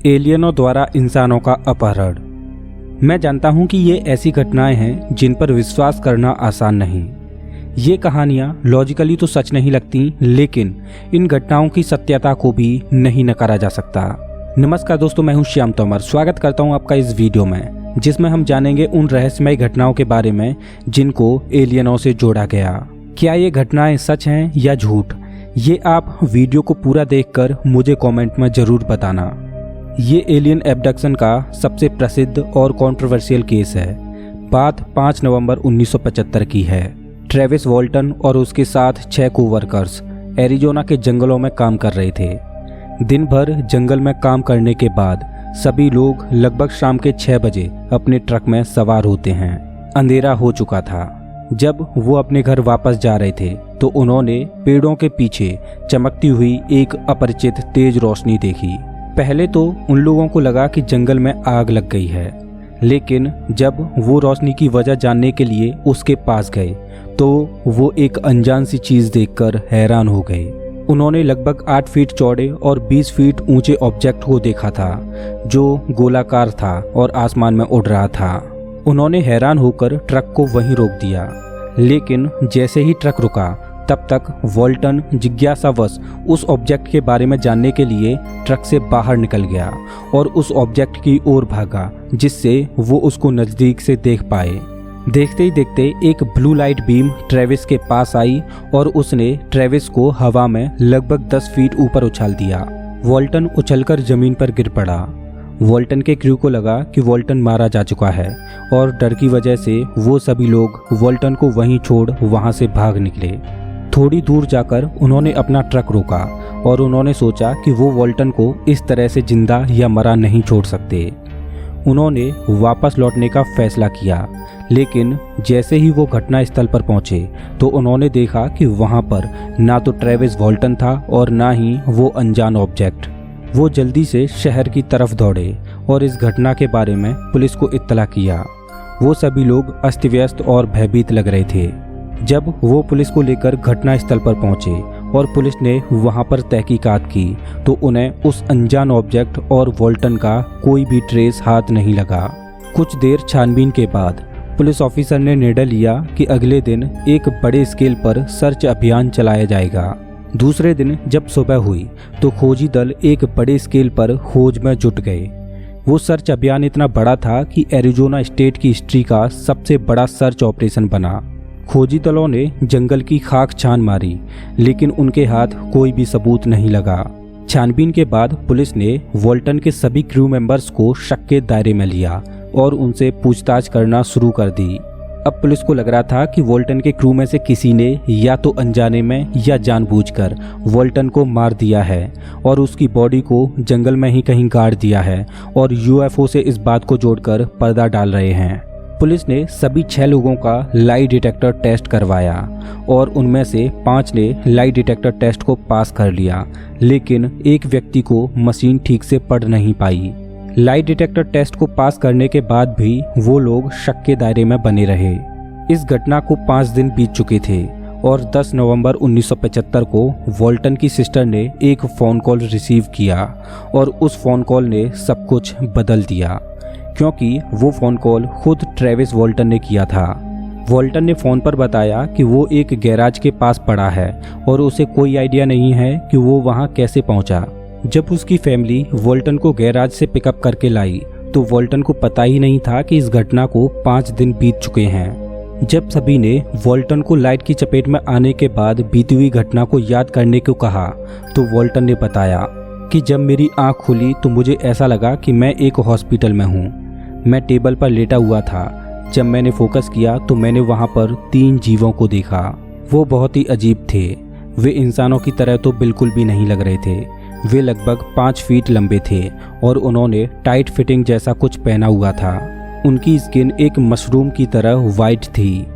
एलियनों द्वारा इंसानों का अपहरण। मैं जानता हूं कि ये ऐसी घटनाएं हैं जिन पर विश्वास करना आसान नहीं। ये कहानियां लॉजिकली तो सच नहीं लगती, लेकिन इन घटनाओं की सत्यता को भी नहीं नकारा जा सकता। नमस्कार दोस्तों, मैं हूं श्याम तोमर। स्वागत करता हूं आपका इस वीडियो में, जिसमें हम जानेंगे उन रहस्यमय घटनाओं के बारे में जिनको एलियनों से जोड़ा गया। क्या ये घटनाएं सच हैं या झूठ, ये आप वीडियो को पूरा देखकर मुझे कमेंट में जरूर बताना। ये एलियन एब्डक्शन का सबसे प्रसिद्ध और कंट्रोवर्शियल केस है। बात 5 नवंबर 1975 की है। ट्रेविस वॉल्टन और उसके साथ 6 कोवर्कर्स एरिजोना के जंगलों में काम कर रहे थे। दिन भर जंगल में काम करने के बाद सभी लोग लगभग शाम के 6 बजे अपने ट्रक में सवार होते हैं। अंधेरा हो चुका था। जब वो अपने घर वापस जा रहे थे तो उन्होंने पेड़ों के पीछे चमकती हुई एक अपरिचित तेज रोशनी देखी। पहले तो उन लोगों को लगा कि जंगल में आग लग गई है, लेकिन जब वो रोशनी की वजह जानने के लिए उसके पास गए तो वो एक अनजान सी चीज देखकर हैरान हो गए। उन्होंने लगभग 8 फीट चौड़े और 20 फीट ऊंचे ऑब्जेक्ट को देखा था, जो गोलाकार था और आसमान में उड़ रहा था। उन्होंने हैरान होकर ट्रक को वहीं रोक दिया, लेकिन जैसे ही ट्रक रुका तब तक वॉल्टन जिज्ञासावश उस ऑब्जेक्ट के बारे में जानने के लिए ट्रक से बाहर निकल गया और उस ऑब्जेक्ट की ओर भागा, जिससे वो उसको नज़दीक से देख पाए। देखते ही देखते एक ब्लू लाइट बीम ट्रेविस के पास आई और उसने ट्रेविस को हवा में लगभग 10 फीट ऊपर उछाल दिया। वॉल्टन उछलकर जमीन पर गिर पड़ा। वॉल्टन के क्रू को लगा कि वॉल्टन मारा जा चुका है और डर की वजह से वो सभी लोग वॉल्टन को वहीं छोड़ वहां से भाग निकले। थोड़ी दूर जाकर उन्होंने अपना ट्रक रोका और उन्होंने सोचा कि वो वॉल्टन को इस तरह से जिंदा या मरा नहीं छोड़ सकते। उन्होंने वापस लौटने का फैसला किया, लेकिन जैसे ही वो घटनास्थल पर पहुंचे तो उन्होंने देखा कि वहां पर ना तो ट्रेविस वॉल्टन था और ना ही वो अनजान ऑब्जेक्ट। वो जल्दी से शहर की तरफ दौड़े और इस घटना के बारे में पुलिस को इत्तला किया। वो सभी लोग अस्त व्यस्त और भयभीत लग रहे थे। जब वो पुलिस को लेकर घटनास्थल पर पहुंचे और पुलिस ने वहां पर तहकीकात की तो उन्हें उस अनजान ऑब्जेक्ट और वॉल्टन का कोई भी ट्रेस हाथ नहीं लगा। कुछ देर छानबीन के बाद पुलिस ऑफिसर ने निर्णय लिया कि अगले दिन एक बड़े स्केल पर सर्च अभियान चलाया जाएगा। दूसरे दिन जब सुबह हुई तो खोजी दल एक बड़े स्केल पर खोज में जुट गए। वो सर्च अभियान इतना बड़ा था कि एरिजोना स्टेट की हिस्ट्री का सबसे बड़ा सर्च ऑपरेशन बना। खोजी दलों ने जंगल की खाक छान मारी, लेकिन उनके हाथ कोई भी सबूत नहीं लगा। छानबीन के बाद पुलिस ने वॉल्टन के सभी क्रू मेंबर्स को शक के दायरे में लिया और उनसे पूछताछ करना शुरू कर दी। अब पुलिस को लग रहा था कि वॉल्टन के क्रू में से किसी ने या तो अनजाने में या जानबूझकर वॉल्टन को मार दिया है और उसकी बॉडी को जंगल में ही कहीं गाड़ दिया है और यूएफओ से इस बात को जोड़कर पर्दा डाल रहे हैं। पुलिस ने सभी 6 लोगों का लाई डिटेक्टर टेस्ट करवाया और उनमें से 5 ने लाई डिटेक्टर टेस्ट को पास कर लिया, लेकिन एक व्यक्ति को मशीन ठीक से पढ़ नहीं पाई। लाई डिटेक्टर टेस्ट को पास करने के बाद भी वो लोग शक के दायरे में बने रहे। इस घटना को 5 दिन बीत चुके थे और 10 नवंबर 1975 को वॉल्टन की सिस्टर ने एक फ़ोन कॉल रिसीव किया और उस फ़ोन कॉल ने सब कुछ बदल दिया, क्योंकि वो फ़ोन कॉल खुद ट्रेविस वॉल्टन ने किया था। वॉल्टन ने फ़ोन पर बताया कि वो एक गैराज के पास पड़ा है और उसे कोई आइडिया नहीं है कि वो वहाँ कैसे पहुँचा। जब उसकी फैमिली वॉल्टन को गैराज से पिकअप करके लाई तो वॉल्टन को पता ही नहीं था कि इस घटना को 5 दिन बीत चुके हैं। जब सभी ने वॉल्टन को लाइट की चपेट में आने के बाद बीती हुई घटना को याद करने को कहा तो वॉल्टन ने बताया कि जब मेरी आँख खुली तो मुझे ऐसा लगा कि मैं एक हॉस्पिटल में हूँ। मैं टेबल पर लेटा हुआ था। जब मैंने फोकस किया तो मैंने वहां पर 3 जीवों को देखा। वो बहुत ही अजीब थे। वे इंसानों की तरह तो बिल्कुल भी नहीं लग रहे थे। वे लगभग 5 फीट लंबे थे और उन्होंने टाइट फिटिंग जैसा कुछ पहना हुआ था। उनकी स्किन एक मशरूम की तरह वाइट थी।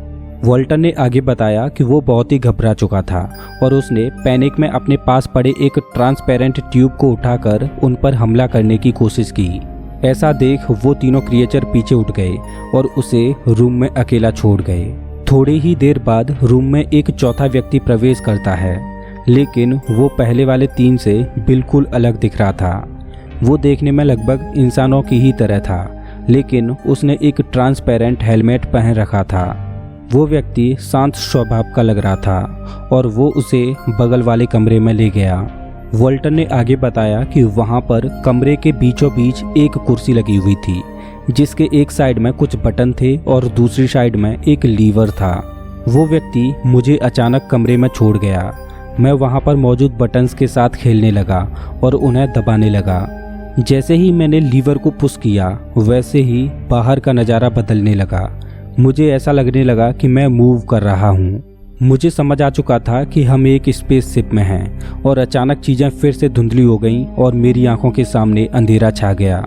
वॉल्टन ने आगे बताया कि वो बहुत ही घबरा चुका था और उसने पैनिक में अपने पास पड़े एक ट्रांसपेरेंट ट्यूब को उठाकर उन पर हमला करने की कोशिश की। ऐसा देख वो तीनों क्रिएचर पीछे उठ गए और उसे रूम में अकेला छोड़ गए। थोड़ी ही देर बाद रूम में एक चौथा व्यक्ति प्रवेश करता है, लेकिन वो पहले वाले 3 से बिल्कुल अलग दिख रहा था। वो देखने में लगभग इंसानों की ही तरह था, लेकिन उसने एक ट्रांसपेरेंट हेलमेट पहन रखा था। वो व्यक्ति शांत स्वभाव का लग रहा था और वो उसे बगल वाले कमरे में ले गया। वॉल्टर ने आगे बताया कि वहाँ पर कमरे के बीचों बीच एक कुर्सी लगी हुई थी, जिसके एक साइड में कुछ बटन थे और दूसरी साइड में एक लीवर था। वो व्यक्ति मुझे अचानक कमरे में छोड़ गया। मैं वहाँ पर मौजूद बटन्स के साथ खेलने लगा और उन्हें दबाने लगा। जैसे ही मैंने लीवर को पुश किया, वैसे ही बाहर का नज़ारा बदलने लगा। मुझे ऐसा लगने लगा कि मैं मूव कर रहा हूँ। मुझे समझ आ चुका था कि हम एक स्पेसशिप में हैं और अचानक चीज़ें फिर से धुंधली हो गईं और मेरी आंखों के सामने अंधेरा छा गया।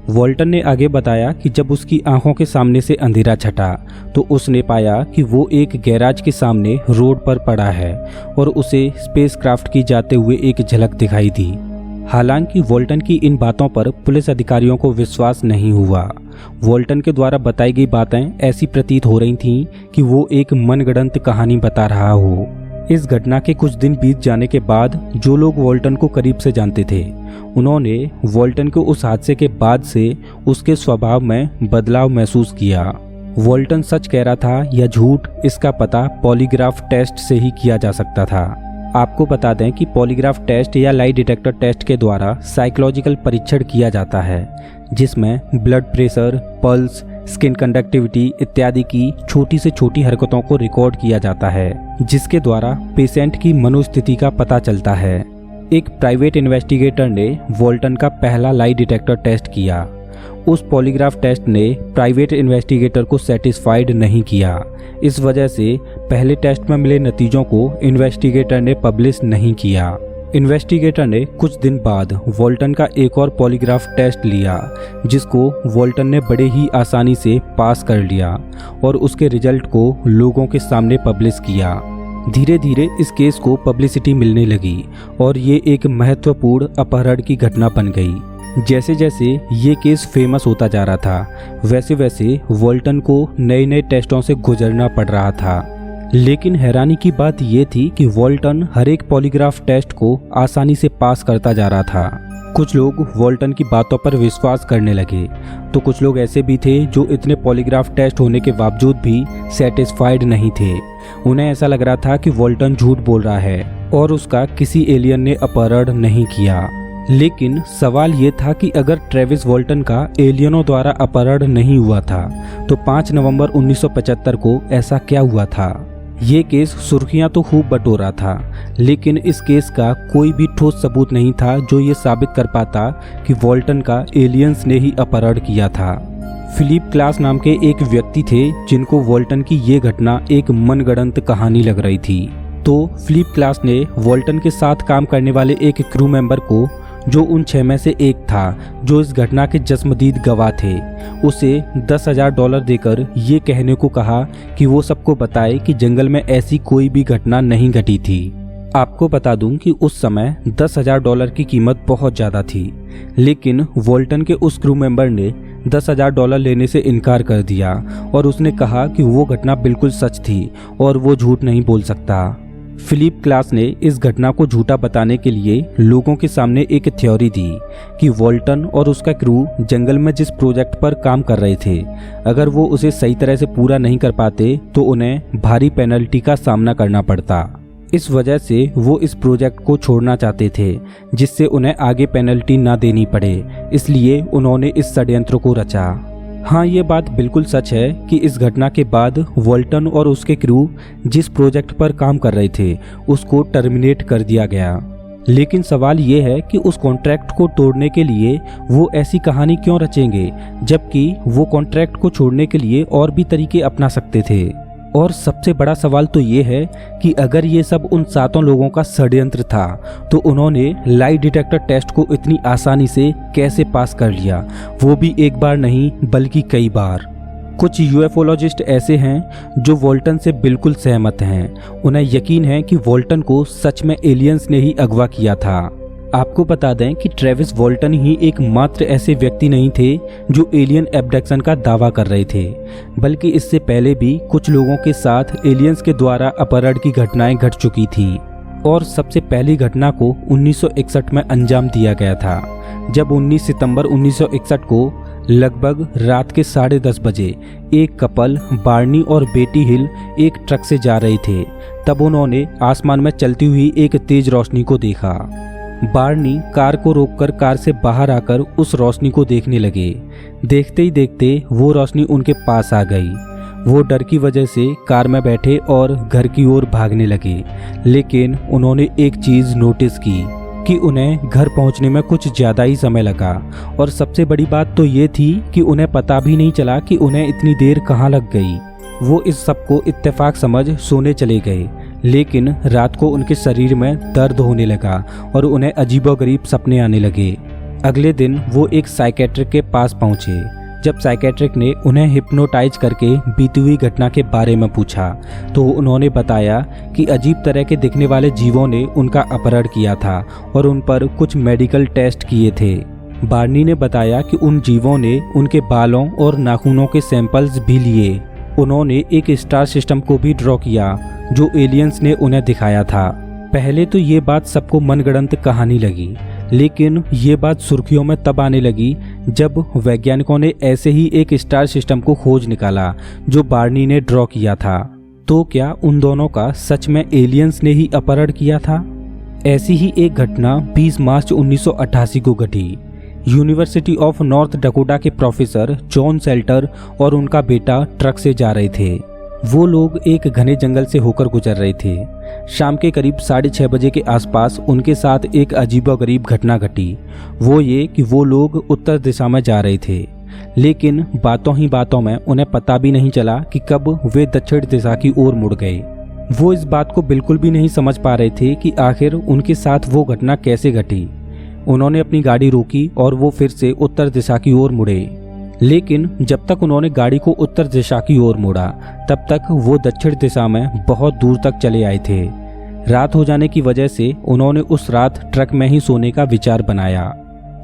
वॉल्टर ने आगे बताया कि जब उसकी आंखों के सामने से अंधेरा छटा तो उसने पाया कि वो एक गैराज के सामने रोड पर पड़ा है और उसे स्पेसक्राफ्ट की जाते हुए एक झलक दिखाई दी। हालांकि वॉल्टन की इन बातों पर पुलिस अधिकारियों को विश्वास नहीं हुआ। वॉल्टन के द्वारा बताई गई बातें ऐसी प्रतीत हो रही थीं कि वो एक मनगढ़ंत कहानी बता रहा हो। इस घटना के कुछ दिन बीत जाने के बाद जो लोग वॉल्टन को करीब से जानते थे, उन्होंने वॉल्टन को उस हादसे के बाद से उसके स्वभाव में बदलाव महसूस किया। वॉल्टन सच कह रहा था या झूठ, इसका पता पॉलीग्राफ टेस्ट से ही किया जा सकता था। आपको बता दें कि पॉलीग्राफ टेस्ट या लाई डिटेक्टर टेस्ट के द्वारा साइकोलॉजिकल परीक्षण किया जाता है, जिसमें blood pressure, pulse, skin conductivity इत्यादि की छोटी से छोटी हरकतों को रिकॉर्ड किया जाता है, जिसके द्वारा पेशेंट की मनोस्थिति का पता चलता है। एक प्राइवेट इन्वेस्टिगेटर ने वॉल्टन का पहला लाई डिटेक्टर टेस्ट किया। उस पॉलीग्राफ टेस्ट ने प्राइवेट इन्वेस्टिगेटर को सेटिस्फाइड नहीं किया। इस वजह से पहले टेस्ट में मिले नतीजों को इन्वेस्टिगेटर ने पब्लिश नहीं किया। इन्वेस्टिगेटर ने कुछ दिन बाद वॉल्टन का एक और पॉलीग्राफ टेस्ट लिया, जिसको वॉल्टन ने बड़े ही आसानी से पास कर लिया और उसके रिजल्ट को लोगों के सामने पब्लिश किया। धीरे धीरे इस केस को पब्लिसिटी मिलने लगी और ये एक महत्वपूर्ण अपहरण की घटना बन गई। जैसे जैसे ये केस फेमस होता जा रहा था, वैसे वैसे वॉल्टन को नए नए टेस्टों से गुजरना पड़ रहा था। लेकिन हैरानी की बात यह थी कि वॉल्टन हर एक पॉलीग्राफ टेस्ट को आसानी से पास करता जा रहा था। कुछ लोग वॉल्टन की बातों पर विश्वास करने लगे, तो कुछ लोग ऐसे भी थे जो इतने पॉलीग्राफ टेस्ट होने के बावजूद भी सेटिस्फाइड नहीं थे। उन्हें ऐसा लग रहा था कि वॉल्टन झूठ बोल रहा है और उसका किसी एलियन ने अपहरण नहीं किया। लेकिन सवाल ये था कि अगर ट्रेविस वॉल्टन का एलियनों द्वारा अपहरण नहीं हुआ था, तो 5 नवंबर 1975 को ऐसा क्या हुआ था? ये केस सुर्खियां तो खूब बटोरा था, लेकिन इस केस का कोई भी ठोस सबूत नहीं था जो ये साबित कर पाता कि वॉल्टन का एलियंस ने ही अपहरण किया था। फिलिप क्लास नाम के एक व्यक्ति थे जिनको वॉल्टन की ये घटना एक मनगढ़ंत कहानी लग रही थी। तो फिलिप क्लास ने वॉल्टन के साथ काम करने वाले एक क्रू मेंबर को, जो उन 6 में से एक था जो इस घटना के जस्मदीद गवाह थे, उसे $10,000 देकर ये कहने को कहा कि वो सबको बताए कि जंगल में ऐसी कोई भी घटना नहीं घटी थी। आपको बता दूं कि उस समय $10,000 की कीमत बहुत ज़्यादा थी, लेकिन वॉल्टन के उस क्रू मेंबर ने $10,000 लेने से इनकार कर दिया और उसने कहा कि वो घटना बिल्कुल सच थी और वो झूठ नहीं बोल सकता। फिलिप क्लास ने इस घटना को झूठा बताने के लिए लोगों के सामने एक थ्योरी दी कि वॉल्टन और उसका क्रू जंगल में जिस प्रोजेक्ट पर काम कर रहे थे, अगर वो उसे सही तरह से पूरा नहीं कर पाते तो उन्हें भारी पेनल्टी का सामना करना पड़ता। इस वजह से वो इस प्रोजेक्ट को छोड़ना चाहते थे, जिससे उन्हें आगे पेनल्टी ना देनी पड़े, इसलिए उन्होंने इस षड्यंत्र को रचा। हाँ, ये बात बिल्कुल सच है कि इस घटना के बाद वॉल्टन और उसके क्रू जिस प्रोजेक्ट पर काम कर रहे थे उसको टर्मिनेट कर दिया गया। लेकिन सवाल ये है कि उस कॉन्ट्रैक्ट को तोड़ने के लिए वो ऐसी कहानी क्यों रचेंगे, जबकि वो कॉन्ट्रैक्ट को छोड़ने के लिए और भी तरीके अपना सकते थे। और सबसे बड़ा सवाल तो ये है कि अगर ये सब उन 7 लोगों का षड्यंत्र था, तो उन्होंने लाई डिटेक्टर टेस्ट को इतनी आसानी से कैसे पास कर लिया, वो भी एक बार नहीं बल्कि कई बार। कुछ यूएफओलॉजिस्ट ऐसे हैं जो वॉल्टन से बिल्कुल सहमत हैं। उन्हें यकीन है कि वॉल्टन को सच में एलियंस ने ही अगवा किया था। आपको बता दें कि ट्रेविस वॉल्टन ही एकमात्र ऐसे व्यक्ति नहीं थे जो एलियन एब्डक्शन का दावा कर रहे थे, बल्कि इससे पहले भी कुछ लोगों के साथ एलियंस के द्वारा अपहरण की घटनाएं घट चुकी थीं। और सबसे पहली घटना को 1961 में अंजाम दिया गया था, जब 19 सितंबर 1961 को लगभग रात के 10:30 बजे एक कपल बार्नी और बेटी हिल एक ट्रक से जा रहे थे। तब उन्होंने आसमान में चलती हुई एक तेज रोशनी को देखा। बार्नी कार को रोककर कार से बाहर आकर उस रोशनी को देखने लगे। देखते ही देखते वो रोशनी उनके पास आ गई। वो डर की वजह से कार में बैठे और घर की ओर भागने लगे, लेकिन उन्होंने एक चीज़ नोटिस की कि उन्हें घर पहुंचने में कुछ ज़्यादा ही समय लगा। और सबसे बड़ी बात तो ये थी कि उन्हें पता भी नहीं चला कि उन्हें इतनी देर कहाँ लग गई। वो इस सब को इत्तेफाक समझ सोने चले गए, लेकिन रात को उनके शरीर में दर्द होने लगा और उन्हें अजीबोगरीब सपने आने लगे। अगले दिन वो एक साइकेट्रिक के पास पहुंचे। जब साइकेट्रिक ने उन्हें हिप्नोटाइज करके बीती हुई घटना के बारे में पूछा तो उन्होंने बताया कि अजीब तरह के दिखने वाले जीवों ने उनका अपहरण किया था और उन पर कुछ मेडिकल टेस्ट किए थे। बार्नी ने बताया कि उन जीवों ने उनके बालों और नाखूनों के सैंपल्स भी लिए। उन्होंने एक स्टार सिस्टम को भी ड्रॉ किया जो एलियंस ने उन्हें दिखाया था। पहले तो ये बात सबको मनगढ़ंत कहानी लगी, लेकिन ये बात सुर्खियों में तब आने लगी जब वैज्ञानिकों ने ऐसे ही एक स्टार सिस्टम को खोज निकाला जो बार्नी ने ड्रॉ किया था। तो क्या उन दोनों का सच में एलियंस ने ही अपहरण किया था? ऐसी ही एक घटना 20 मार्च 1988 को घटी। यूनिवर्सिटी ऑफ नॉर्थ डकोटा के प्रोफेसर जॉन सेल्टर और उनका बेटा ट्रक से जा रहे थे। वो लोग एक घने जंगल से होकर गुजर रहे थे। शाम के करीब 6:30 बजे के आसपास उनके साथ एक अजीबोगरीब घटना घटी। वो ये कि वो लोग उत्तर दिशा में जा रहे थे, लेकिन बातों ही बातों में उन्हें पता भी नहीं चला कि कब वे दक्षिण दिशा की ओर मुड़ गए। वो इस बात को बिल्कुल भी नहीं समझ पा रहे थे कि आखिर उनके साथ वो घटना कैसे घटी। उन्होंने अपनी गाड़ी रोकी और वो फिर से उत्तर दिशा की ओर मुड़े, लेकिन जब तक उन्होंने गाड़ी को उत्तर दिशा की ओर मोड़ा तब तक वो दक्षिण दिशा में बहुत दूर तक चले आए थे। रात हो जाने की वजह से उन्होंने उस रात ट्रक में ही सोने का विचार बनाया।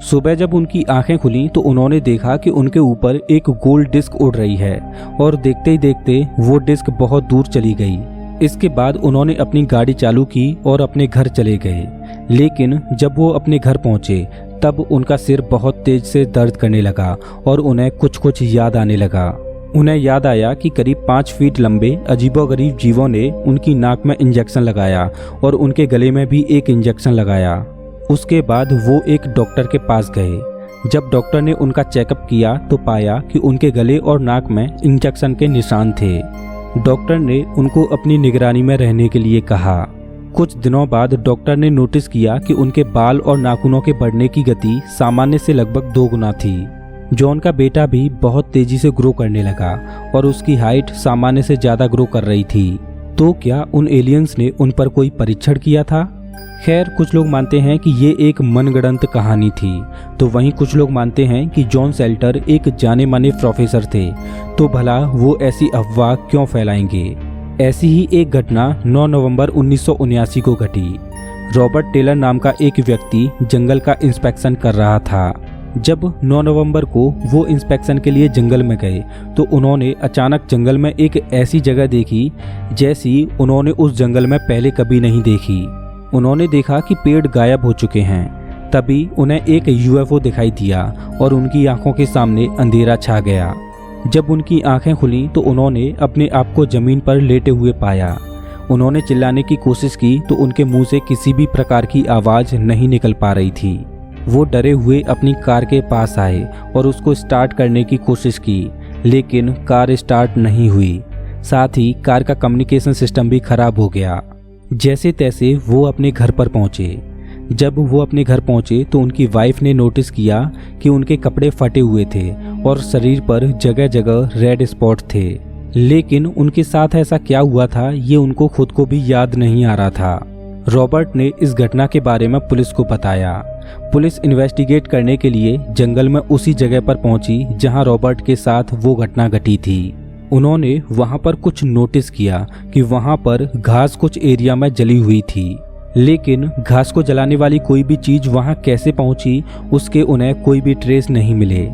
सुबह जब उनकी आंखें खुली तो उन्होंने देखा कि उनके ऊपर एक गोल डिस्क उड़ रही है और देखते ही देखते वो डिस्क बहुत दूर चली गई। इसके बाद उन्होंने अपनी गाड़ी चालू की और अपने घर चले गए, लेकिन जब वो अपने घर पहुंचे तब उनका सिर बहुत तेज से दर्द करने लगा और उन्हें कुछ कुछ याद आने लगा। उन्हें याद आया कि करीब 5 फीट लंबे अजीबोगरीब जीवों ने उनकी नाक में इंजेक्शन लगाया और उनके गले में भी एक इंजेक्शन लगाया। उसके बाद वो एक डॉक्टर के पास गए। जब डॉक्टर ने उनका चेकअप किया तो पाया कि उनके गले और नाक में इंजेक्शन के निशान थे। डॉक्टर ने उनको अपनी निगरानी में रहने के लिए कहा। कुछ दिनों बाद डॉक्टर ने नोटिस किया कि उनके बाल और नाखूनों के बढ़ने की गति सामान्य से लगभग 2 गुना थी। जॉन का बेटा भी बहुत तेजी से ग्रो करने लगा और उसकी हाइट सामान्य से ज्यादा ग्रो कर रही थी। तो क्या उन एलियंस ने उन पर कोई परीक्षण किया था? खैर, कुछ लोग मानते हैं कि ये एक मनगढ़ंत कहानी थी, तो वहीं कुछ लोग मानते हैं कि जॉन सेल्टर एक जाने माने प्रोफेसर थे। तो भला वो ऐसी अफवाह क्यों फैलाएंगे? ऐसी ही एक घटना 9 नवंबर 1979 को घटी। रॉबर्ट टेलर नाम का एक व्यक्ति जंगल का इंस्पेक्शन कर रहा था। जब 9 नवंबर को वो इंस्पेक्शन के लिए जंगल में गए तो उन्होंने अचानक जंगल में एक ऐसी जगह देखी जैसी उन्होंने उस जंगल में पहले कभी नहीं देखी। उन्होंने देखा कि पेड़ गायब हो चुके हैं। तभी उन्हें एक यूएफओ दिखाई दिया और उनकी आंखों के सामने अंधेरा छा गया। जब उनकी आंखें खुली तो उन्होंने अपने आप को जमीन पर लेटे हुए पाया। उन्होंने चिल्लाने की कोशिश की तो उनके मुंह से किसी भी प्रकार की आवाज नहीं निकल पा रही थी। वो डरे हुए अपनी कार के पास आए और उसको स्टार्ट करने की कोशिश की, लेकिन कार स्टार्ट नहीं हुई। साथ ही कार का कम्युनिकेशन सिस्टम भी खराब हो गया। जैसे तैसे वो अपने घर पर पहुंचे। जब वो अपने घर पहुंचे तो उनकी वाइफ ने नोटिस किया कि उनके कपड़े फटे हुए थे और शरीर पर जगह जगह रेड स्पॉट थे। लेकिन उनके साथ ऐसा क्या हुआ था ये उनको खुद को भी याद नहीं आ रहा था। रॉबर्ट ने इस घटना के बारे में पुलिस को बताया। पुलिस इन्वेस्टिगेट करने के लिए जंगल में उसी जगह पर पहुंची जहां रॉबर्ट के साथ वो घटना घटी थी। उन्होंने वहां पर कुछ नोटिस किया कि वहां पर घास कुछ एरिया में जली हुई थी, लेकिन घास को जलाने वाली कोई भी चीज वहां कैसे पहुंची उसके उन्हें कोई भी ट्रेस नहीं मिले।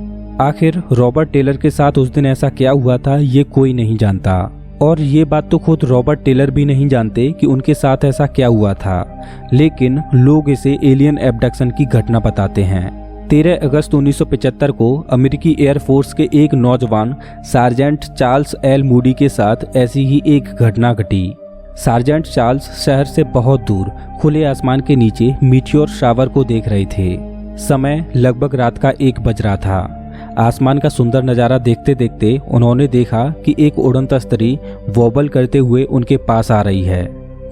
आखिर रॉबर्ट टेलर के साथ उस दिन ऐसा क्या हुआ था ये कोई नहीं जानता। और ये बात तो खुद रॉबर्ट टेलर भी नहीं जानते कि उनके साथ ऐसा क्या हुआ था, लेकिन लोग इसे एलियन एब्डक्शन की घटना बताते हैं। 13 अगस्त 1975 को अमेरिकी एयरफोर्स के एक नौजवान सार्जेंट चार्ल्स एल मूडी के साथ ऐसी ही एक घटना घटी। सार्जेंट चार्ल्स शहर से बहुत दूर खुले आसमान के नीचे मीटियोर शावर को देख रहे थे। समय लगभग रात का 1 बज रहा था। आसमान का सुंदर नज़ारा देखते देखते उन्होंने देखा कि एक उड़न तस्तरी वॉबल करते हुए उनके पास आ रही है।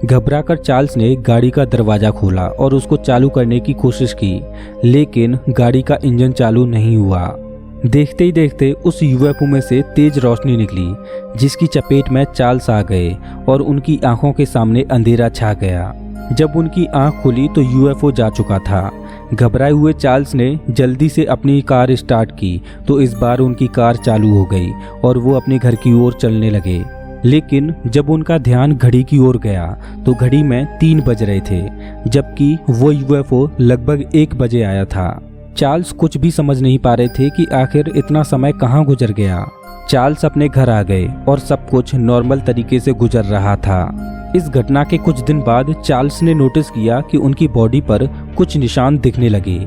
घबराकर चार्ल्स ने गाड़ी का दरवाज़ा खोला और उसको चालू करने की कोशिश की, लेकिन गाड़ी का इंजन चालू नहीं हुआ। देखते ही देखते उस यूएफओ में से तेज रोशनी निकली, जिसकी चपेट में चार्ल्स आ गए और उनकी आंखों के सामने अंधेरा छा गया। जब उनकी आंख खुली तो यूएफओ जा चुका था। घबराए हुए चार्ल्स ने जल्दी से अपनी कार स्टार्ट की तो इस बार उनकी कार चालू हो गई और वो अपने घर की ओर चलने लगे। लेकिन जब उनका ध्यान घड़ी की ओर गया तो घड़ी में 3 बज रहे थे, जबकि वो यूएफओ लगभग 1 बजे आया था। चार्ल्स कुछ भी समझ नहीं पा रहे थे कि आखिर इतना समय कहाँ गुजर गया। चार्ल्स अपने घर आ गए और सब कुछ नॉर्मल तरीके से गुजर रहा था। इस घटना के कुछ दिन बाद चार्ल्स ने नोटिस किया कि उनकी बॉडी पर कुछ निशान दिखने लगे।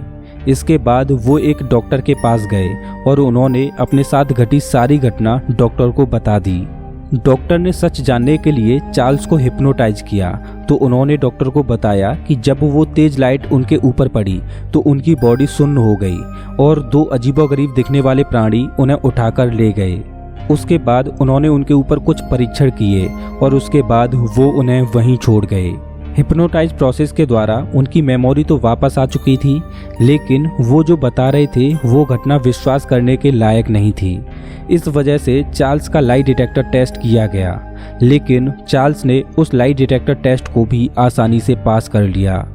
इसके बाद वो एक डॉक्टर के पास गए और उन्होंने अपने साथ घटी सारी घटना डॉक्टर को बता दी। डॉक्टर ने सच जानने के लिए चार्ल्स को हिप्नोटाइज किया तो उन्होंने डॉक्टर को बताया कि जब वो तेज लाइट उनके ऊपर पड़ी तो उनकी बॉडी सुन्न हो गई और 2 अजीबोगरीब दिखने वाले प्राणी उन्हें उठाकर ले गए। उसके बाद उन्होंने उनके ऊपर कुछ परीक्षण किए और उसके बाद वो उन्हें वहीं छोड़ गए। हिप्नोटाइज प्रोसेस के द्वारा उनकी मेमोरी तो वापस आ चुकी थी, लेकिन वो जो बता रहे थे वो घटना विश्वास करने के लायक नहीं थी। इस वजह से चार्ल्स का लाई डिटेक्टर टेस्ट किया गया, लेकिन चार्ल्स ने उस लाई डिटेक्टर टेस्ट को भी आसानी से पास कर लिया।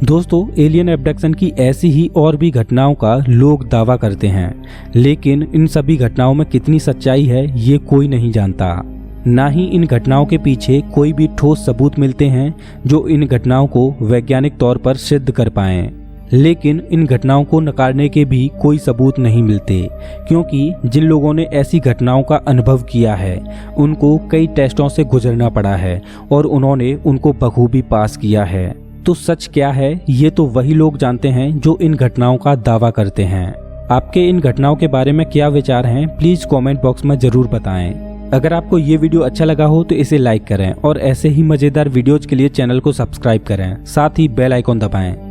दोस्तों, एलियन एब्डक्शन की ऐसी ही और भी घटनाओं का लोग दावा करते हैं, लेकिन इन सभी घटनाओं में कितनी सच्चाई है ये कोई नहीं जानता। ना ही इन घटनाओं के पीछे कोई भी ठोस सबूत मिलते हैं जो इन घटनाओं को वैज्ञानिक तौर पर सिद्ध कर पाएं। लेकिन इन घटनाओं को नकारने के भी कोई सबूत नहीं मिलते, क्योंकि जिन लोगों ने ऐसी घटनाओं का अनुभव किया है उनको कई टेस्टों से गुजरना पड़ा है और उन्होंने उनको बखूबी पास किया है। तो सच क्या है ये तो वही लोग जानते हैं जो इन घटनाओं का दावा करते हैं। आपके इन घटनाओं के बारे में क्या विचार हैं, प्लीज कमेंट बॉक्स में जरूर बताएं। अगर आपको ये वीडियो अच्छा लगा हो तो इसे लाइक करें और ऐसे ही मजेदार वीडियोज के लिए चैनल को सब्सक्राइब करें, साथ ही बेल आइकॉन दबाएं।